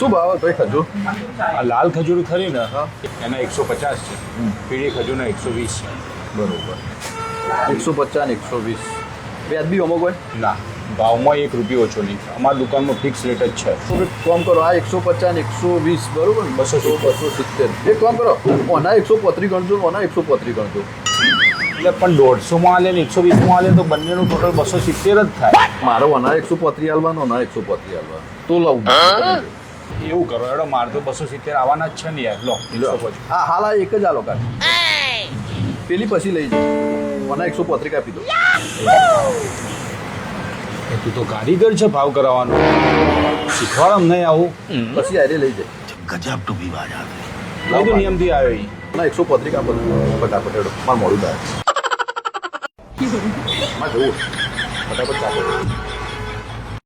શું ભાવ ભાઈ ખજૂર? આ લાલ ખજૂર ખરી ને હા. એના 150 છે, પીળી ખજૂરના 120 છે. બરોબર, 150 ને 120 વ્યાજબી અમુક હોય. ના, ભાવમાં 1 રૂપિયો ઓછો નહીં. અમારી દુકાનમાં ફિક્સ રેટ જ છે. તો એક કામ કરો, આ 150 ને 120 બરોબર ને? 270. એક કામ કરો, ઓના 135 ગણજો, ઓના 135 ગણજો. એટલે પણ 150માં આલે ને 120માં આલે તો બંનેનું ટોટલ 270 જ થાય. મારો ઓના 135 હાલવાનો, ઓના 135 હાલવાનો તો લઉં. એવું કરો એડો, મારે તો 270 આવવાના જ છે ને યાર. લો 150. હા હાલ આ એક જ આલો કાઢ, પેલી પછી લઈ જાઓ. ઓના 135 કાપી દો. તું તો કારીગર છે ભાવ કરાવવાનો, શીખવાડ અમને આવું. પછી આરે લઈ જાય. गजब टू भी बाजार લઈ તો નિયમથી આવ્યો ઈ. ઓના 135 કાપો ફટાફટ હેડો, મારે મોડું થાય. માં જવું ફટાફટ કાપો.